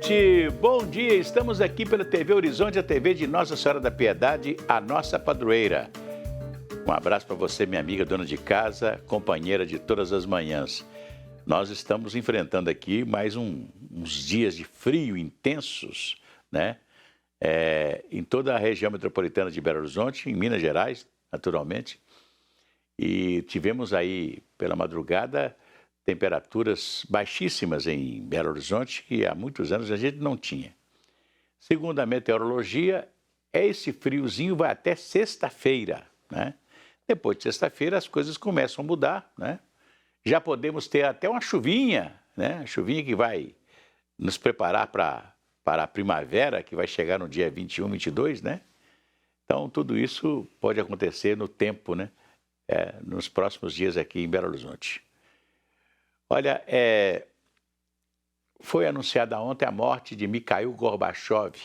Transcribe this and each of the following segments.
gente! Bom dia! Estamos aqui pela TV Horizonte, a TV de Nossa Senhora da Piedade, a nossa padroeira. Um abraço para você, minha amiga, dona de casa, companheira de todas as manhãs. Nós estamos enfrentando aqui mais uns dias de frio intensos, né? Em toda a região metropolitana de Belo Horizonte, em Minas Gerais, naturalmente. E tivemos aí, pela madrugada, temperaturas baixíssimas em Belo Horizonte, que há muitos anos a gente não tinha. Segundo a meteorologia, esse friozinho vai até sexta-feira, né? Depois de sexta-feira as coisas começam a mudar, né? Já podemos ter até uma chuvinha, né? Chuvinha que vai nos preparar para a primavera, que vai chegar no dia 21, 22, né? Então, tudo isso pode acontecer no tempo, né? Nos próximos dias aqui em Belo Horizonte. Olha, foi anunciada ontem a morte de Mikhail Gorbachev,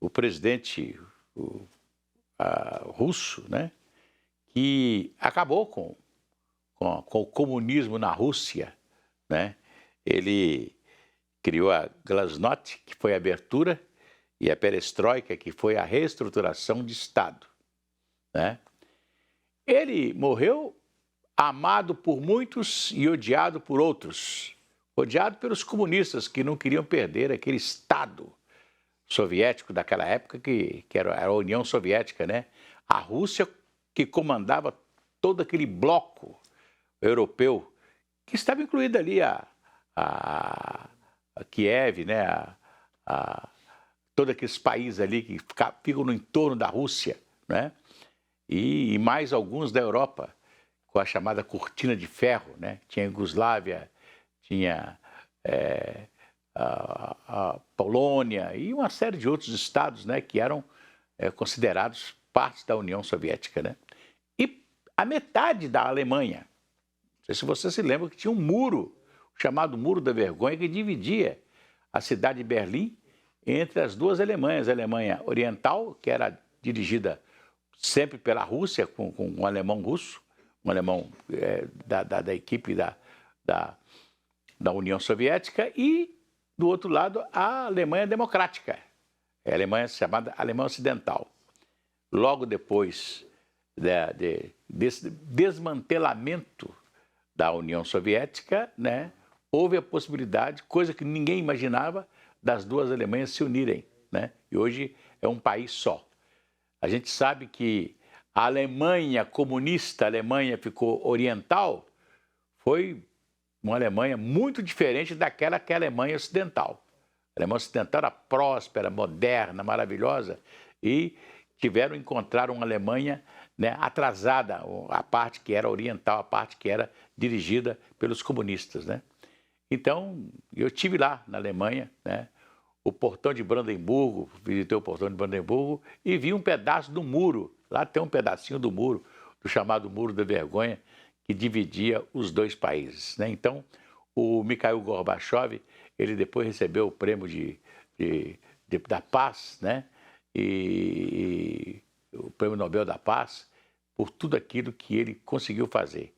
o presidente russo, né? Que acabou com o comunismo na Rússia, né? Ele criou a Glasnost, que foi a abertura, e a Perestroika, que foi a reestruturação de Estado, né? Ele morreu amado por muitos e odiado por outros. Odiado pelos comunistas, que não queriam perder aquele Estado soviético daquela época, que era a União Soviética, né? A Rússia que comandava todo aquele bloco europeu, que estava incluída ali a Kiev, né? Todos aqueles países ali que ficam no entorno da Rússia, né? E mais alguns da Europa, com a chamada Cortina de Ferro, né? Tinha a Iugoslávia, tinha a Polônia e uma série de outros estados, né? Que eram considerados partes da União Soviética, né? E a metade da Alemanha. Não sei se você se lembra que tinha um muro, chamado Muro da Vergonha, que dividia a cidade de Berlim entre as duas Alemanhas. A Alemanha Oriental, que era dirigida sempre pela Rússia, com um alemão russo, um alemão da equipe da União Soviética, e, do outro lado, a Alemanha Democrática, a Alemanha chamada Alemanha Ocidental. Logo depois desse desmantelamento da União Soviética, né, houve a possibilidade, coisa que ninguém imaginava, das duas Alemanhas se unirem, né? E hoje é um país só. A gente sabe que a Alemanha comunista, a Alemanha ficou oriental, foi uma Alemanha muito diferente daquela que é a Alemanha ocidental. A Alemanha ocidental era próspera, moderna, maravilhosa, e encontraram uma Alemanha, né, atrasada, a parte que era oriental, a parte que era dirigida pelos comunistas, né? Então, eu estive lá na Alemanha, né? O Portão de Brandemburgo, visitei o Portão de Brandemburgo e vi um pedaço do muro. Lá tem um pedacinho do muro, do chamado Muro da Vergonha, que dividia os dois países, né? Então, o Mikhail Gorbachev, ele depois recebeu o prêmio da Paz, né? E o Prêmio Nobel da Paz, por tudo aquilo que ele conseguiu fazer.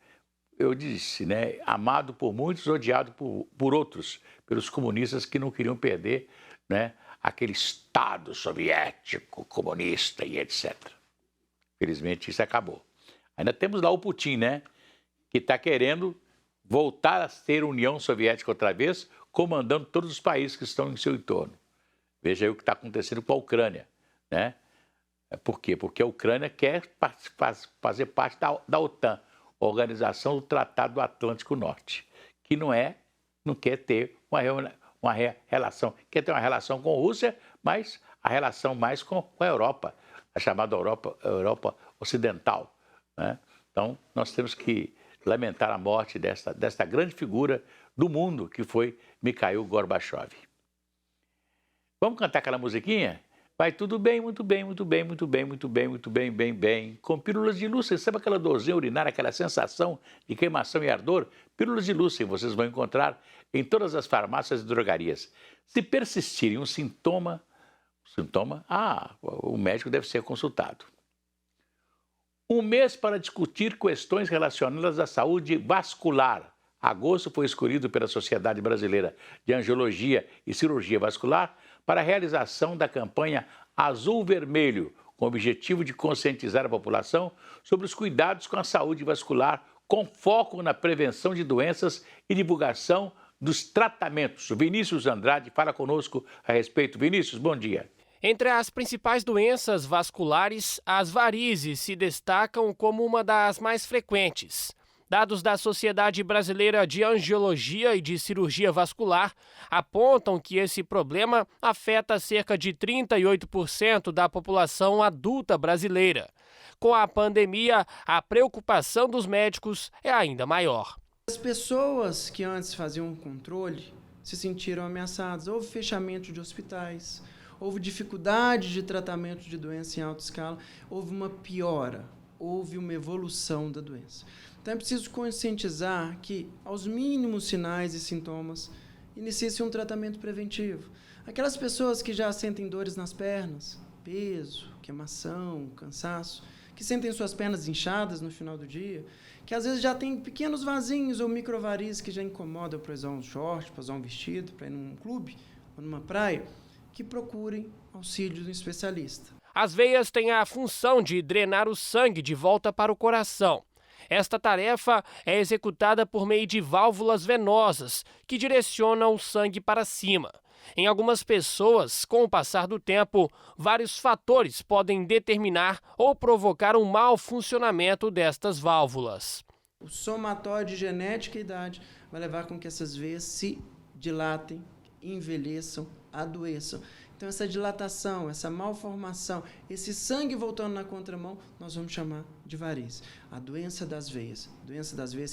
Eu disse, né? Amado por muitos, odiado por outros, pelos comunistas que não queriam perder, né, aquele Estado soviético, comunista e etc. Felizmente isso acabou. Ainda temos lá o Putin, né, que está querendo voltar a ser União Soviética outra vez, comandando todos os países que estão em seu entorno. Veja aí o que está acontecendo com a Ucrânia, né? Por quê? Porque a Ucrânia quer fazer parte da OTAN, Organização do Tratado do Atlântico Norte, que não quer ter uma relação, quer ter uma relação com a Rússia, mas a relação mais com a Europa, a chamada Europa Ocidental, né? Então, nós temos que lamentar a morte desta grande figura do mundo, que foi Mikhail Gorbachev. Vamos cantar aquela musiquinha? Vai tudo bem, muito bem, muito bem, muito bem, muito bem, muito bem, bem, bem. Com pílulas de Lúcia, sabe aquela dorzinha urinária, aquela sensação de queimação e ardor? Pílulas de Lúcia vocês vão encontrar em todas as farmácias e drogarias. Se persistirem um sintoma, o médico deve ser consultado. Um mês para discutir questões relacionadas à saúde vascular, Agosto foi escolhido pela Sociedade Brasileira de Angiologia e Cirurgia Vascular para a realização da campanha Azul Vermelho, com o objetivo de conscientizar a população sobre os cuidados com a saúde vascular, com foco na prevenção de doenças e divulgação dos tratamentos. O Vinícius Andrade fala conosco a respeito. Vinícius, bom dia. Entre as principais doenças vasculares, as varizes se destacam como uma das mais frequentes. Dados da Sociedade Brasileira de Angiologia e de Cirurgia Vascular apontam que esse problema afeta cerca de 38% da população adulta brasileira. Com a pandemia, a preocupação dos médicos é ainda maior. As pessoas que antes faziam controle se sentiram ameaçadas. Houve fechamento de hospitais, houve dificuldade de tratamento de doença em alta escala, houve uma piora, houve uma evolução da doença. Então é preciso conscientizar que, aos mínimos sinais e sintomas, inicie-se um tratamento preventivo. Aquelas pessoas que já sentem dores nas pernas, peso, queimação, cansaço, que sentem suas pernas inchadas no final do dia, que às vezes já tem pequenos vasinhos ou microvarizes que já incomodam para usar um short, para usar um vestido, para ir num clube ou numa praia, que procurem auxílio de um especialista. As veias têm a função de drenar o sangue de volta para o coração. Esta tarefa é executada por meio de válvulas venosas, que direcionam o sangue para cima. Em algumas pessoas, com o passar do tempo, vários fatores podem determinar ou provocar um mau funcionamento destas válvulas. O somatório de genética e idade vai levar com que essas veias se dilatem, envelheçam, adoeçam. Então, essa dilatação, essa malformação, esse sangue voltando na contramão, nós vamos chamar de variz. A doença das veias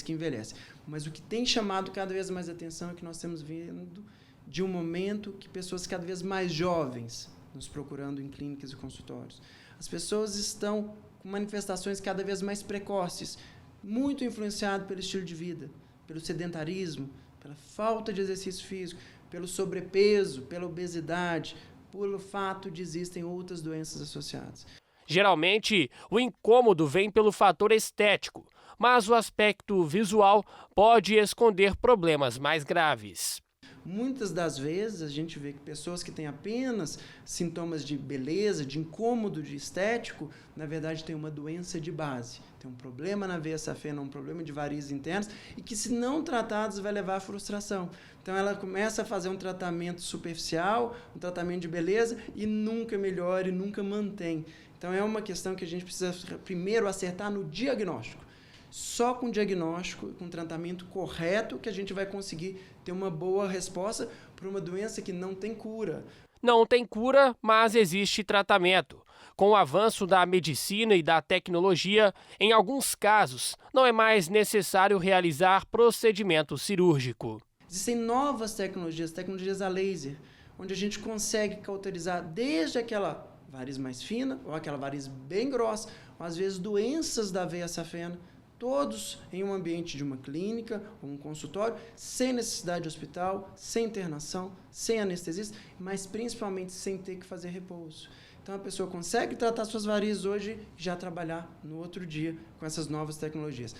que envelhece. Mas o que tem chamado cada vez mais atenção é que nós temos vindo de um momento que pessoas cada vez mais jovens nos procurando em clínicas e consultórios. As pessoas estão com manifestações cada vez mais precoces, muito influenciado pelo estilo de vida, pelo sedentarismo, pela falta de exercício físico, pelo sobrepeso, pela obesidade, pelo fato de existem outras doenças associadas. Geralmente, o incômodo vem pelo fator estético, mas o aspecto visual pode esconder problemas mais graves. Muitas das vezes a gente vê que pessoas que têm apenas sintomas de beleza, de incômodo de estético, na verdade têm uma doença de base. Tem um problema na veia safena, um problema de varizes internas e que, se não tratados, vai levar à frustração. Então ela começa a fazer um tratamento superficial, um tratamento de beleza e nunca melhora e nunca mantém. Então é uma questão que a gente precisa primeiro acertar no diagnóstico. Só com diagnóstico, com tratamento correto, que a gente vai conseguir ter uma boa resposta para uma doença que não tem cura. Não tem cura, mas existe tratamento. Com o avanço da medicina e da tecnologia, em alguns casos, não é mais necessário realizar procedimento cirúrgico. Existem novas tecnologias a laser, onde a gente consegue cauterizar desde aquela variz mais fina, ou aquela variz bem grossa, ou às vezes doenças da veia safena, todos em um ambiente de uma clínica ou um consultório, sem necessidade de hospital, sem internação, sem anestesista, mas principalmente sem ter que fazer repouso. Então a pessoa consegue tratar suas varizes hoje e já trabalhar no outro dia com essas novas tecnologias.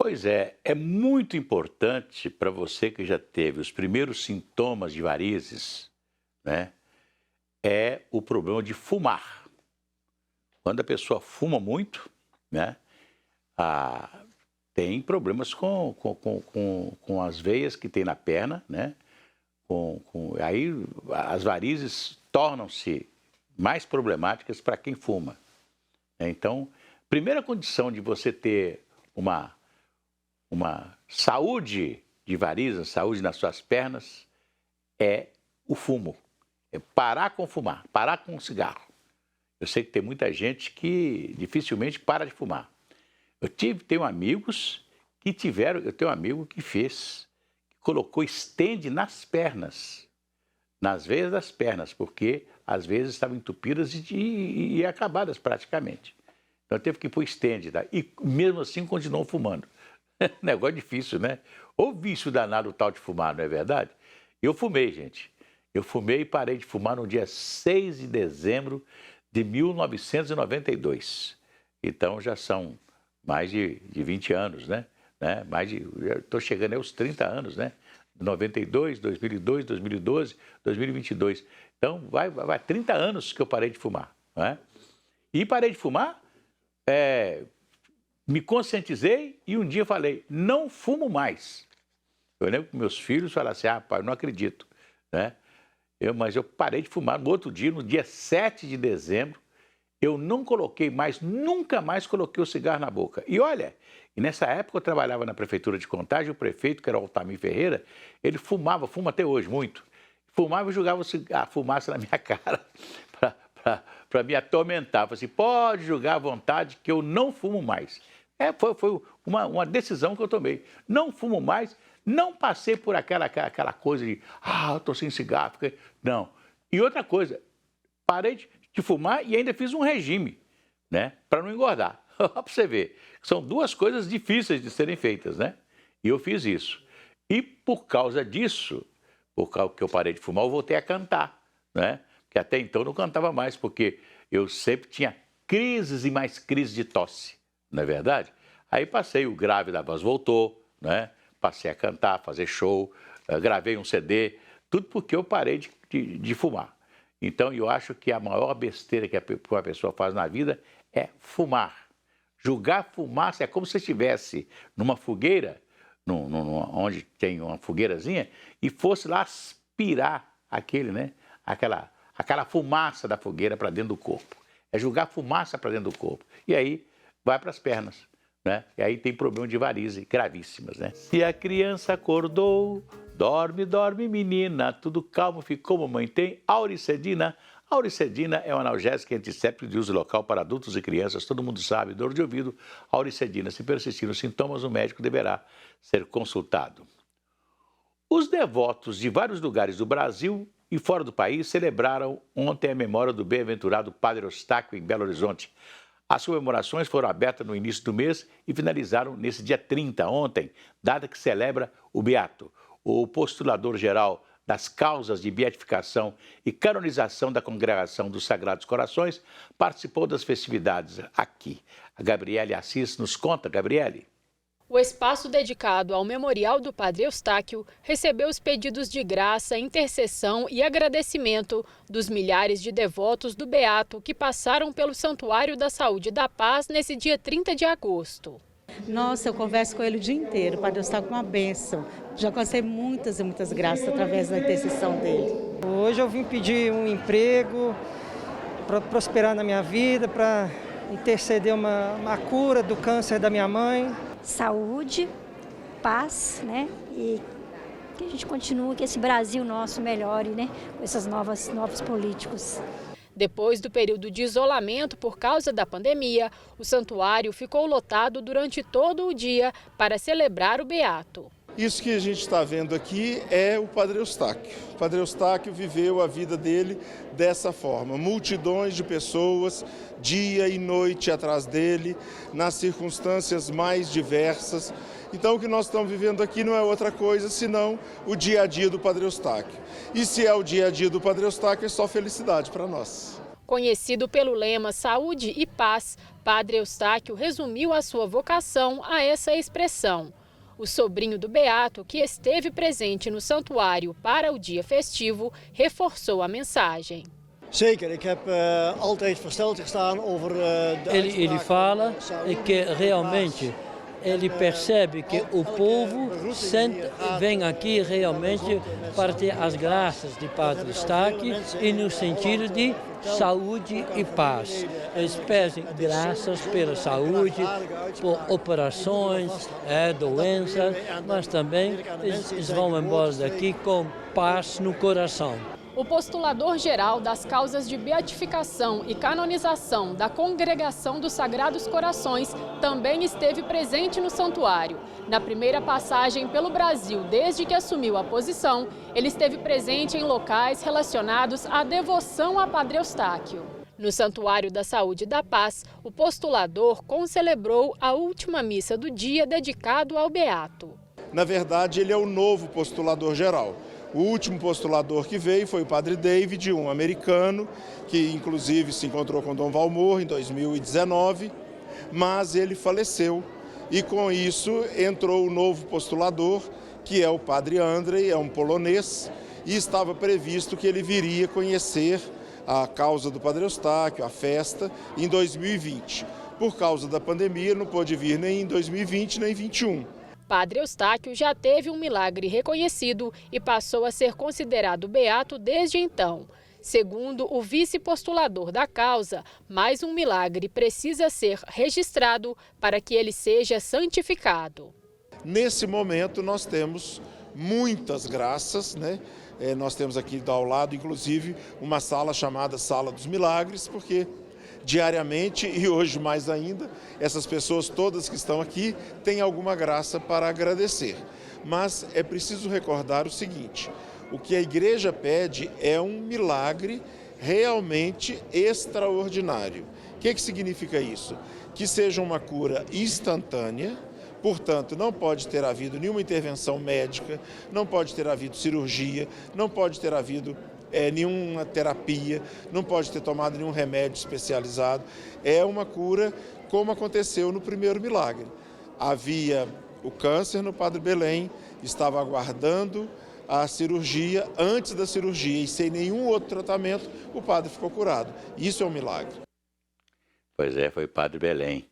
Pois é muito importante para você que já teve os primeiros sintomas de varizes, né? É o problema de fumar. Quando a pessoa fuma muito, né? Tem problemas com as veias que tem na perna, né? Aí as varizes tornam-se mais problemáticas para quem fuma. Então, primeira condição de você ter uma saúde de varizes, saúde nas suas pernas, é o fumo. É parar com fumar, parar com o cigarro. Eu sei que tem muita gente que dificilmente para de fumar. Tenho amigos que eu tenho um amigo que colocou stent nas pernas, nas veias das pernas, porque às vezes estavam entupidas e acabadas praticamente. Então teve que pôr stent, tá? E mesmo assim continuou fumando. Negócio difícil, né? Ou vício danado o tal de fumar, não é verdade? Eu fumei, gente. Eu fumei e parei de fumar no dia 6 de dezembro de 1992. Então já são mais de 20 anos, né? né? Estou chegando aos 30 anos, né? 92, 2002, 2012, 2022. Então, vai 30 anos que eu parei de fumar, né? E parei de fumar, me conscientizei e um dia falei, não fumo mais. Eu lembro que meus filhos falaram assim, pai, eu não acredito, né? Mas eu parei de fumar no outro dia, no dia 7 de dezembro, eu não coloquei mais, nunca mais coloquei o cigarro na boca. E olha, nessa época eu trabalhava na prefeitura de Contagem, o prefeito, que era o Altamir Ferreira, ele fuma até hoje muito, fumava e jogava a fumaça na minha cara para me atormentar. Falei assim, pode jogar à vontade que eu não fumo mais. Foi uma decisão que eu tomei. Não fumo mais, não passei por aquela coisa de, eu estou sem cigarro. Não. E outra coisa, parei de fumar e ainda fiz um regime, né, para não engordar. Para você ver, são duas coisas difíceis de serem feitas, né? E eu fiz isso. E por causa disso, por causa que eu parei de fumar, eu voltei a cantar, né? Que até então eu não cantava mais, porque eu sempre tinha crises e mais crises de tosse, não é verdade? Aí passei, o grave da voz voltou, né? Passei a cantar, fazer show, gravei um CD, tudo porque eu parei de fumar. Então, eu acho que a maior besteira que uma pessoa faz na vida é fumar. Julgar fumaça é como se estivesse numa fogueira, onde tem uma fogueirazinha, e fosse lá aspirar aquela fumaça da fogueira para dentro do corpo. É jogar fumaça para dentro do corpo. E aí vai para as pernas, né? E aí tem problema de varizes gravíssimas, né? Se a criança acordou, dorme, dorme menina, tudo calmo ficou, mamãe tem Auricedina. Auricedina é um analgésico antisséptico de uso local para adultos e crianças. Todo mundo sabe, dor de ouvido, Auricedina. Se persistirem os sintomas, o médico deverá ser consultado. Os devotos de vários lugares do Brasil e fora do país celebraram ontem a memória do bem-aventurado Padre Eustáquio em Belo Horizonte. As comemorações foram abertas no início do mês e finalizaram nesse dia 30, ontem, data que celebra o Beato, o postulador-geral das causas de beatificação e canonização da Congregação dos Sagrados Corações, participou das festividades aqui. A Gabriele Assis nos conta, Gabriele. O espaço dedicado ao memorial do Padre Eustáquio recebeu os pedidos de graça, intercessão e agradecimento dos milhares de devotos do Beato que passaram pelo Santuário da Saúde e da Paz nesse dia 30 de agosto. Nossa, eu converso com ele o dia inteiro, o Padre Eustáquio é uma bênção. Já alcancei muitas e muitas graças através da intercessão dele. Hoje eu vim pedir um emprego para prosperar na minha vida, para interceder uma cura do câncer da minha mãe. Saúde, paz, né? E que a gente continue, que esse Brasil nosso melhore, né? Com esses novos políticos. Depois do período de isolamento por causa da pandemia, o santuário ficou lotado durante todo o dia para celebrar o Beato. Isso que a gente está vendo aqui é o Padre Eustáquio. O Padre Eustáquio viveu a vida dele dessa forma. Multidões de pessoas, dia e noite atrás dele, nas circunstâncias mais diversas. Então o que nós estamos vivendo aqui não é outra coisa senão o dia a dia do Padre Eustáquio. E se é o dia a dia do Padre Eustáquio, é só felicidade para nós. Conhecido pelo lema Saúde e Paz, Padre Eustáquio resumiu a sua vocação a essa expressão. O sobrinho do Beato, que esteve presente no santuário para o dia festivo, reforçou a mensagem. Zeker, ik heb altijd versteld gestaan over de Ele fala que realmente ele percebe que o povo vem aqui realmente para ter as graças de Padre Eustáquio e no sentido de saúde e paz. Eles pedem graças pela saúde, por operações, doenças, mas também eles vão embora daqui com paz no coração. O postulador-geral das causas de beatificação e canonização da Congregação dos Sagrados Corações também esteve presente no santuário. Na primeira passagem pelo Brasil desde que assumiu a posição, ele esteve presente em locais relacionados à devoção a Padre Eustáquio. No Santuário da Saúde e da Paz, o postulador concelebrou a última missa do dia dedicado ao Beato. Na verdade, ele é o novo postulador-geral. O último postulador que veio foi o Padre David, um americano, que inclusive se encontrou com Dom Valmor em 2019, mas ele faleceu E com isso entrou o novo postulador, que é o padre Andrzej, é um polonês, e estava previsto que ele viria conhecer a causa do Padre Eustáquio, a festa, em 2020. Por causa da pandemia, não pôde vir nem em 2020 nem em 2021. Padre Eustáquio já teve um milagre reconhecido e passou a ser considerado beato desde então. Segundo o vice-postulador da causa, mais um milagre precisa ser registrado para que ele seja santificado. Nesse momento nós temos muitas graças, né? Nós temos aqui ao lado, inclusive, uma sala chamada Sala dos Milagres, porque diariamente, e hoje mais ainda, essas pessoas todas que estão aqui têm alguma graça para agradecer. Mas é preciso recordar o seguinte: o que a igreja pede é um milagre realmente extraordinário. O que significa isso? Que seja uma cura instantânea. Portanto, não pode ter havido nenhuma intervenção médica, não pode ter havido cirurgia, não pode ter havido nenhuma terapia, não pode ter tomado nenhum remédio especializado. É uma cura como aconteceu no primeiro milagre. Havia o câncer no Padre Belém, estava aguardando a cirurgia, antes da cirurgia e sem nenhum outro tratamento, o padre ficou curado. Isso é um milagre. Pois é, foi Padre Belém.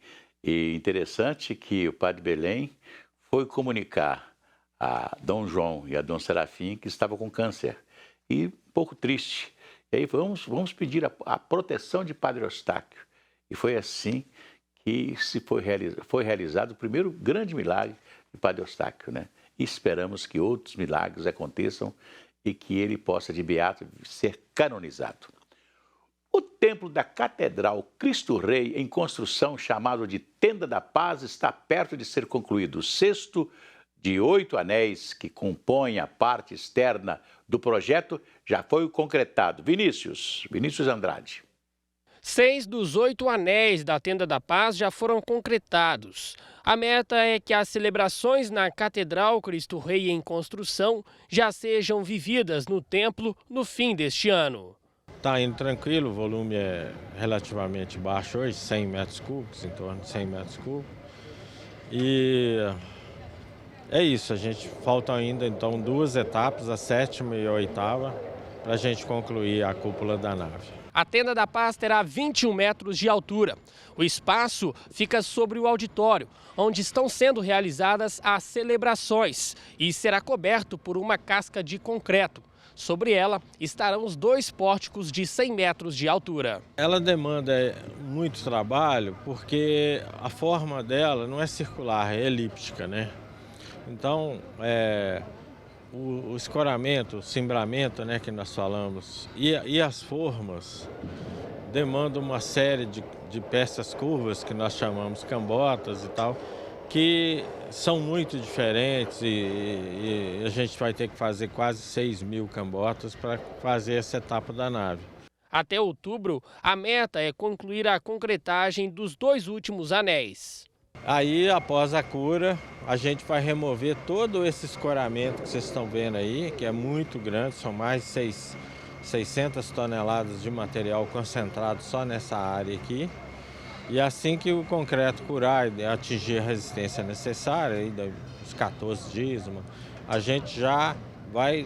E interessante que o Padre Belém foi comunicar a Dom João e a Dom Serafim que estava com câncer. E um pouco triste. E aí vamos pedir a proteção de Padre Eustáquio. E foi assim que foi realizado o primeiro grande milagre de Padre Eustáquio, né? E esperamos que outros milagres aconteçam e que ele possa, de beato, ser canonizado. O templo da Catedral Cristo Rei, em construção, chamado de Tenda da Paz, está perto de ser concluído. O sexto de 8 anéis que compõem a parte externa do projeto já foi concretado. Vinícius Andrade. 6 dos 8 anéis da Tenda da Paz já foram concretados. A meta é que as celebrações na Catedral Cristo Rei em construção já sejam vividas no templo no fim deste ano. Está indo tranquilo, o volume é relativamente baixo hoje, 100 metros cúbicos, em torno de 100 metros cúbicos. E é isso, faltam ainda então 2 etapas, a 7ª e a 8ª, para a gente concluir a cúpula da nave. A Tenda da Paz terá 21 metros de altura. O espaço fica sobre o auditório, onde estão sendo realizadas as celebrações, e será coberto por uma casca de concreto. Sobre ela estarão os 2 pórticos de 100 metros de altura. Ela demanda muito trabalho porque a forma dela não é circular, é elíptica, né? Então, o escoramento, o cimbramento, né, que nós falamos, e as formas demandam uma série de peças curvas, que nós chamamos cambotas e tal, que são muito diferentes e a gente vai ter que fazer quase 6.000 cambotas para fazer essa etapa da nave. Até outubro, a meta é concluir a concretagem dos 2 últimos anéis. Aí, após a cura, a gente vai remover todo esse escoramento que vocês estão vendo aí, que é muito grande, são mais de 600 toneladas de material concentrado só nessa área aqui. E assim que o concreto curar e atingir a resistência necessária, aí, uns 14 dias, a gente já vai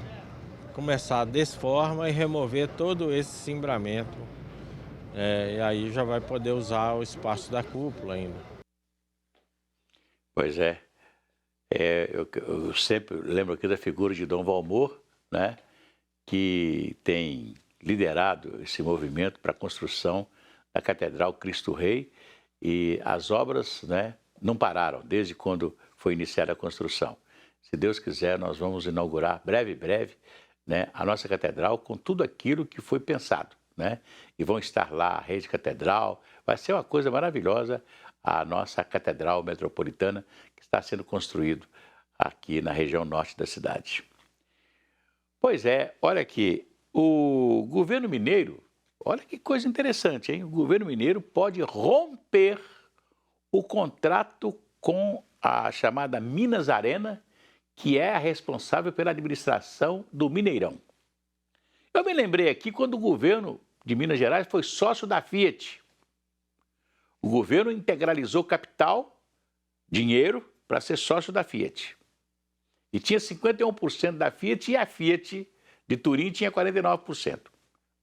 começar a desforma e remover todo esse cimbramento. E aí já vai poder usar o espaço da cúpula ainda. Pois é. Eu sempre lembro aqui da figura de Dom Valmor, né, que tem liderado esse movimento para a construção da Catedral Cristo Rei, e as obras, né, não pararam desde quando foi iniciada a construção. Se Deus quiser, nós vamos inaugurar breve, né, a nossa catedral com tudo aquilo que foi pensado, né? E vão estar lá a rede catedral, vai ser uma coisa maravilhosa a nossa catedral metropolitana que está sendo construído aqui na região norte da cidade. Pois é, olha aqui, o governo mineiro, olha que coisa interessante, hein? O governo mineiro pode romper o contrato com a chamada Minas Arena, que é a responsável pela administração do Mineirão. Eu me lembrei aqui quando o governo de Minas Gerais foi sócio da Fiat. O governo integralizou capital dinheiro para ser sócio da Fiat. E tinha 51% da Fiat e a Fiat de Turim tinha 49%.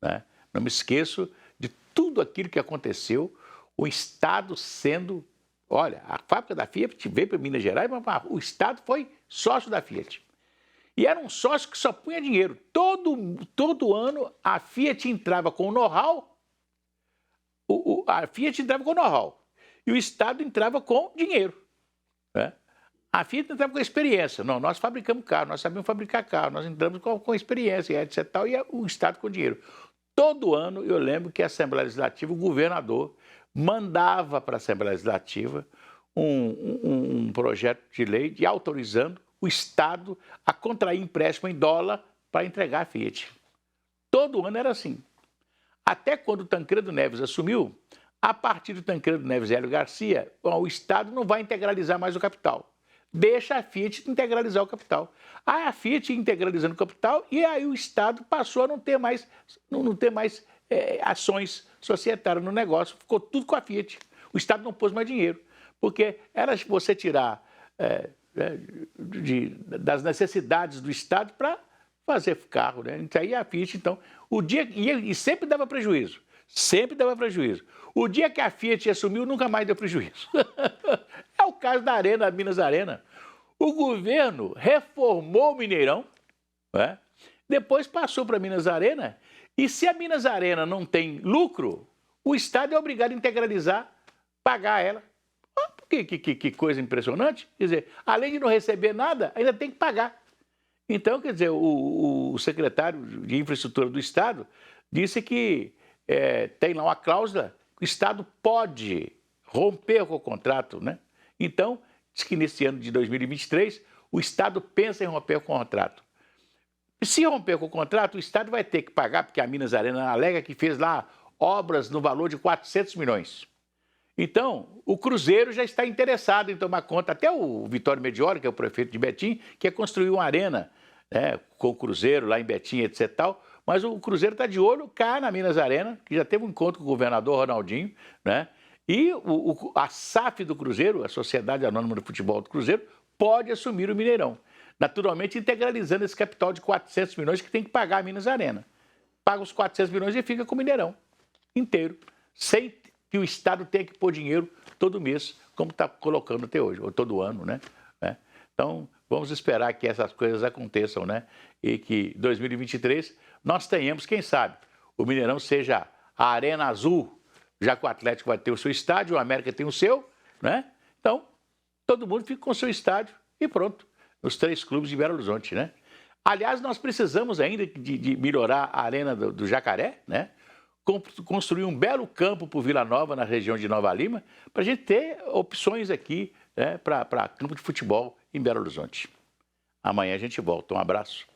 Né? Não me esqueço de tudo aquilo que aconteceu, o Estado sendo... Olha, a fábrica da Fiat veio para Minas Gerais, mas o Estado foi sócio da Fiat. E era um sócio que só punha dinheiro. Todo ano a Fiat entrava com o know-how, a Fiat entrava com o know-how e o Estado entrava com dinheiro. Né? A Fiat entrava com experiência. Não, nós fabricamos carro, nós sabemos fabricar carro, nós entramos com experiência, etc. Tal, e o Estado com dinheiro. Todo ano eu lembro que a Assembleia Legislativa, o governador, mandava para a Assembleia Legislativa um projeto de lei autorizando o Estado a contrair empréstimo em dólar para entregar a Fiat. Todo ano era assim. Até quando o Tancredo Neves assumiu, a partir do Tancredo Neves e Hélio Garcia, o Estado não vai integralizar mais o capital. Deixa a Fiat integralizar o capital. Aí a Fiat integralizando o capital e aí o Estado passou a não ter mais ações societárias no negócio. Ficou tudo com a Fiat. O Estado não pôs mais dinheiro. Porque era você tirar das necessidades do Estado para fazer carro. Né? Então, aí a Fiat, então, e sempre dava prejuízo. Sempre dava prejuízo. O dia que a Fiat assumiu, nunca mais deu prejuízo. É o caso da Arena, da Minas Arena. O governo reformou o Mineirão, né? Depois passou para a Minas Arena, e se a Minas Arena não tem lucro, o Estado é obrigado a integralizar, pagar ela. Que coisa impressionante. Quer dizer, além de não receber nada, ainda tem que pagar. Então, quer dizer, o secretário de Infraestrutura do Estado disse que tem lá uma cláusula que o Estado pode romper com o contrato, né? Então, diz que nesse ano de 2023, o Estado pensa em romper com o contrato. Se romper com o contrato, o Estado vai ter que pagar, porque a Minas Arena alega que fez lá obras no valor de 400 milhões. Então, o Cruzeiro já está interessado em tomar conta, até o Vitório Mediori, que é o prefeito de Betim, quer construir uma arena, né, com o Cruzeiro lá em Betim, etc. Tal, mas o Cruzeiro está de olho cá na Minas Arena, que já teve um encontro com o governador Ronaldinho, né? E a SAF do Cruzeiro, a Sociedade Anônima do Futebol do Cruzeiro, pode assumir o Mineirão. Naturalmente, integralizando esse capital de 400 milhões que tem que pagar a Minas Arena. Paga os 400 milhões e fica com o Mineirão inteiro, sem que o Estado tenha que pôr dinheiro todo mês, como está colocando até hoje, ou todo ano, né? Então, vamos esperar que essas coisas aconteçam, né? E que em 2023 nós tenhamos, quem sabe, o Mineirão seja a Arena Azul, já que o Atlético vai ter o seu estádio, o América tem o seu, né? Então, todo mundo fica com o seu estádio e pronto, os 3 clubes de Belo Horizonte, né? Aliás, nós precisamos ainda de melhorar a Arena do Jacaré, né? Construir um belo campo para o Vila Nova, na região de Nova Lima, para a gente ter opções aqui, né, para campo de futebol em Belo Horizonte. Amanhã a gente volta. Um abraço.